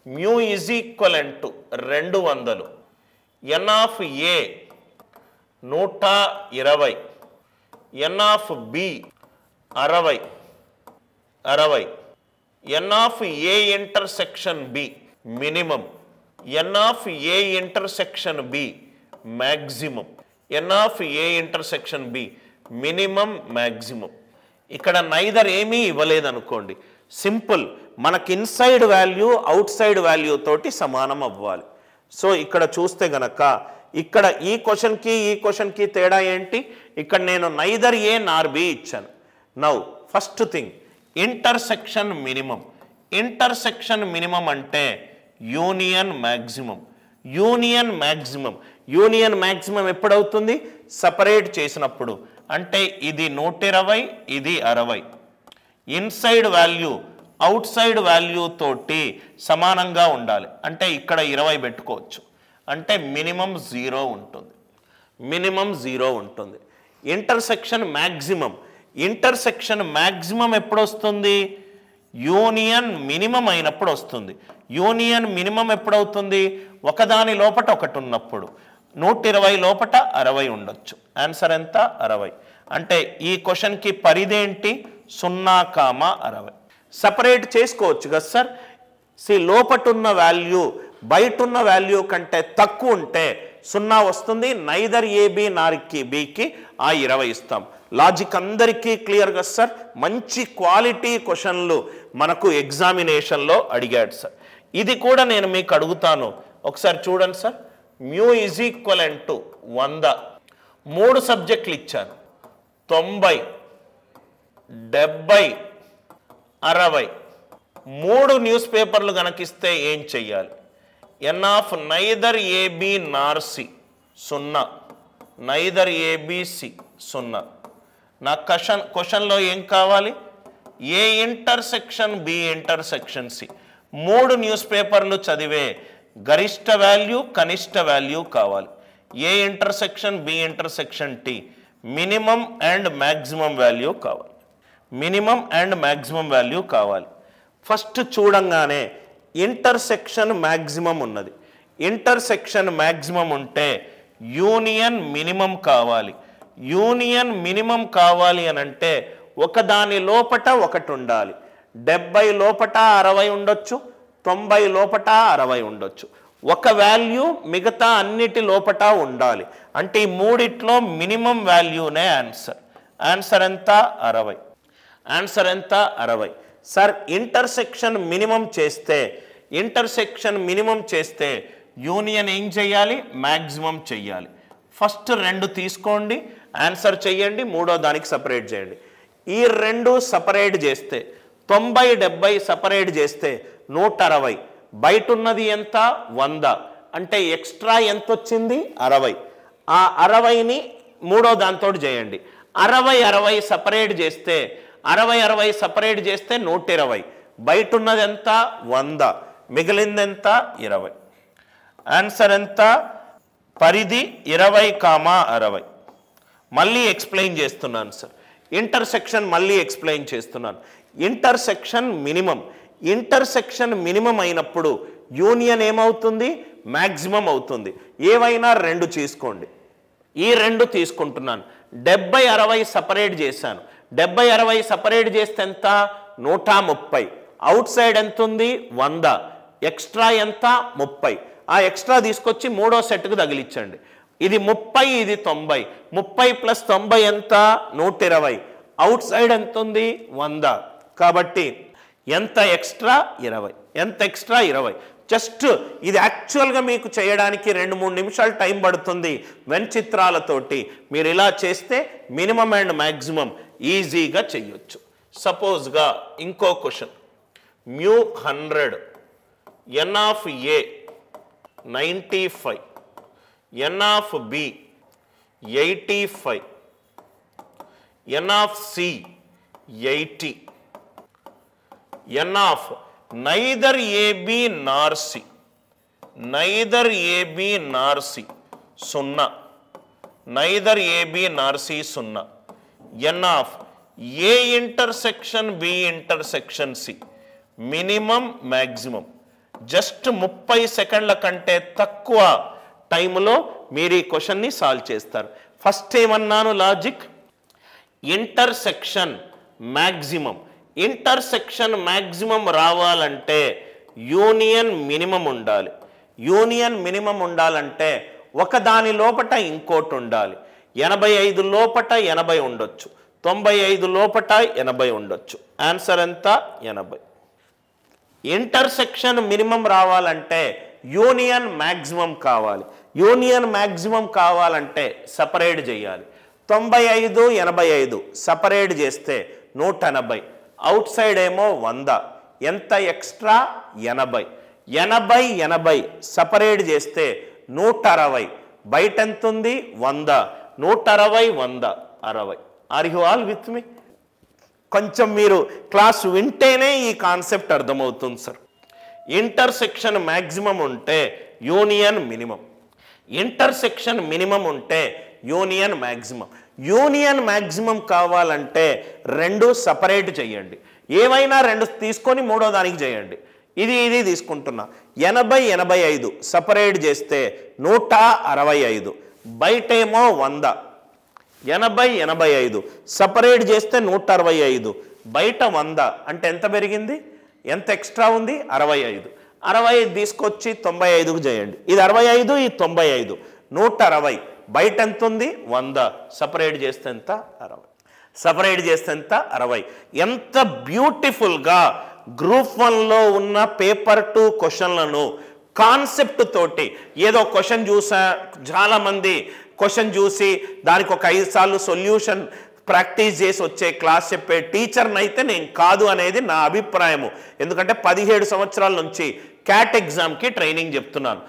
Mu is equivalent to 200, n of A 120, n of B 60, n of A intersection B minimum, n of A intersection B maximum, n of A intersection B minimum maximum. ఇక్కడ neither ఏమీ ఇవ్వలేదనుకోండి, simple, మనకి inside value outside value తోటి సమానం అవ్వాలి. So ఇక్కడ చూస్తే గనక ఇక్కడ ఈ క్వశ్చన్కి తేడా ఏంటి? ఇక్కడ నేను నైదర్ ఏ నార్ బి ఇచ్చాను. Now first thing intersection minimum. Intersection minimum అంటే union maximum. Union maximum, union maximum ఎప్పుడవుతుంది? సపరేట్ చేసినప్పుడు. అంటే ఇది 120, ఇది 60. Inside value outside value తోటి సమానంగా ఉండాలి. అంటే ఇక్కడ 20 పెట్టుకోవచ్చు. అంటే మినిమం 0 ఉంటుంది, మినిమం 0 ఉంటుంది. ఇంటర్సెక్షన్ మ్యాక్సిమం, ఇంటర్సెక్షన్ మ్యాక్సిమం ఎప్పుడు వస్తుంది? యూనియన్ మినిమం అయినప్పుడు వస్తుంది. యూనియన్ మినిమం ఎప్పుడవుతుంది? ఒకదాని లోపట ఒకటి ఉన్నప్పుడు. 120 లోపట 60 ఉండొచ్చు. ఆన్సర్ ఎంత? 60. అంటే ఈ క్వశ్చన్కి పరిధేంటి? 0,60. సపరేట్ చేసుకోవచ్చు కదా సార్. లోపటున్న వాల్యూ బయటున్న వాల్యూ కంటే తక్కువ ఉంటే 0 వస్తుంది. నైదర్ ఏబి నార్కి బికి ఆ 20 ఇస్తాం. లాజిక్ అందరికీ క్లియర్ కదా సార్. మంచి క్వాలిటీ క్వశ్చన్లు మనకు ఎగ్జామినేషన్లో అడిగాడు సార్. ఇది కూడా నేను మీకు అడుగుతాను, ఒకసారి చూడండి sir. Mu is equivalent to 100, 3 సబ్జెక్టులు ఇచ్చాను, 90, 70, 60. 3 న్యూస్ పేపర్లు కనుకిస్తే ఏం చెయ్యాలి? N of neither A B nor C 0, neither A B C 0. నా క్వశ్చన్లో ఏం కావాలి? A intersection B intersection C. 3 news పేపర్లు చదివే గరిష్ట వాల్యూ కనిష్ట వాల్యూ కావాలి. A intersection B intersection T minimum and maximum value కావాలి. మినిమం అండ్ మ్యాక్సిమం వాల్యూ కావాలి. ఫస్ట్ చూడంగానే ఇంటర్సెక్షన్ మ్యాక్సిమం ఉన్నది. ఇంటర్సెక్షన్ మ్యాక్సిమం ఉంటే యూనియన్ మినిమం కావాలి. యూనియన్ మినిమం కావాలి అని అంటే ఒకదాని లోపట ఒకటి ఉండాలి. 70 లోపట 60 ఉండొచ్చు, 90 లోపట 60 ఉండొచ్చు. ఒక వాల్యూ మిగతా అన్నిటి లోపట ఉండాలి. అంటే ఈ మూడిట్లో మినిమం వాల్యూనే ఆన్సర్. ఆన్సర్ ఎంత? 60. ఆన్సర్ ఎంత? 60. సార్ ఇంటర్సెక్షన్ మినిమం చేస్తే యూనియన్ ఏం చేయాలి? మ్యాక్సిమం చెయ్యాలి. ఫస్ట్ 2 తీసుకోండి, ఆన్సర్ చెయ్యండి, మూడో దానికి సపరేట్ చేయండి. ఈ 2 సపరేట్ చేస్తే 90, 70 సపరేట్ చేస్తే 160. బయట ఉన్నది ఎంత? 100. అంటే ఎక్స్ట్రా ఎంత వచ్చింది? 60. ఆ 60ని మూడో దాంతో చేయండి. 60 సపరేట్ చేస్తే 60 సపరేట్ చేస్తే 120. బయట ఉన్నది ఎంత? 100. మిగిలింది ఎంత? 20. ఆన్సర్ ఎంత? పరిధి 20,60. మళ్ళీ ఎక్స్ప్లెయిన్ చేస్తున్నాను సార్. ఇంటర్సెక్షన్ మళ్ళీ ఎక్స్ప్లెయిన్ చేస్తున్నాను. ఇంటర్సెక్షన్ మినిమం అయినప్పుడు యూనియన్ ఏమవుతుంది? మ్యాక్సిమం అవుతుంది. ఏవైనా 2 తీసుకోండి. ఈ 2 తీసుకుంటున్నాను. 70, 60 సపరేట్ చేశాను. 70, 60 సపరేట్ చేస్తే ఎంత? 130. అవుట్ సైడ్ ఎంత ఉంది? 100. ఎక్స్ట్రా ఎంత? 30. ఆ ఎక్స్ట్రా తీసుకొచ్చి మూడో సెట్కు తగిలించండి. ఇది 30, ఇది 90. 30 + 90 ఎంత? 120. అవుట్ సైడ్ ఎంత ఉంది? 100. కాబట్టి ఎంత ఎక్స్ట్రా? 20. ఎంత ఎక్స్ట్రా? 20. జస్ట్ ఇది యాక్చువల్గా మీకు చేయడానికి 2-3 నిమిషాలు టైం పడుతుంది వెన్చిత్రాలతోటి. మీరు ఇలా చేస్తే మినిమం అండ్ మ్యాక్సిమం ఈజీగా చెయ్యొచ్చు. సపోజ్గా ఇంకో question. Mu 100, n of A 95, n of B 85, n of C 80, n of neither A B nor C 0, neither A B nor C 0, n of A intersection B intersection C minimum maximum. Just 30 సెకండ్ల కంటే తక్కువ టైంలో మీరు ఈ క్వశ్చన్ని solve చేస్తారు. First ఏమన్నాను logic? Intersection maximum. Intersection maximum రావాలంటే యూనియన్ మినిమం ఉండాలి. యూనియన్ మినిమం ఉండాలంటే ఒకదాని లోపట ఇంకోటి ఉండాలి. 85 లోపట 80 ఉండొచ్చు, 95 లోపట 80 ఉండొచ్చు. ఆన్సర్ ఎంత? 80. ఇంటర్సెక్షన్ మినిమం రావాలంటే యూనియన్ మ్యాక్సిమం కావాలి. యూనియన్ మ్యాక్సిమం కావాలంటే సపరేట్ చేయాలి. 95 85 సపరేట్ చేస్తే 180, అవుట్ సైడ్ ఏమో 100, ఎంత ఎక్స్ట్రా? 80. 80 80 సపరేట్ చేస్తే 160, బయట ఎంత ఉంది? 100, 160 100 60. Are you all with me? కొంచెం మీరు క్లాస్ వింటేనే ఈ కాన్సెప్ట్ అర్థమవుతుంది సార్. ఇంటర్సెక్షన్ మ్యాక్సిమం ఉంటే యూనియన్ మినిమం, ఇంటర్సెక్షన్ మినిమం ఉంటే యూనియన్ మ్యాక్సిమం. యూనియన్ మ్యాక్సిమం కావాలంటే రెండు సపరేట్ చేయండి. ఏవైనా రెండు తీసుకొని మూడో దానికి చేయండి. ఇది తీసుకుంటున్నా. 80 85 సపరేట్ చేస్తే 165, బయటేమో 100. 80 85 సపరేట్ చేస్తే 165, బయట 100, అంటే ఎంత పెరిగింది? ఎంత ఎక్స్ట్రా ఉంది? 65. 65 తీసుకొచ్చి 95కు చేయండి. ఇది 65, ఇది 95, 160, బయట ఎంత ఉంది? 100, సపరేట్ చేస్తే ఎంత? 60. సపరేట్ చేస్తే ఎంత? 60. ఎంత బ్యూటిఫుల్గా గ్రూప్ 1లో ఉన్న పేపర్ 2 క్వశ్చన్లను కాన్సెప్ట్ తోటి, ఏదో క్వశ్చన్ చూసా, చాలామంది క్వశ్చన్ చూసి దానికి ఒక 5 సార్లు సొల్యూషన్ ప్రాక్టీస్ చేసి వచ్చే క్లాస్ చెప్పే టీచర్ని అయితే నేను కాదు అనేది నా అభిప్రాయము. ఎందుకంటే 17 సంవత్సరాల నుంచి క్యాట్ ఎగ్జామ్కి ట్రైనింగ్ చెప్తున్నాను.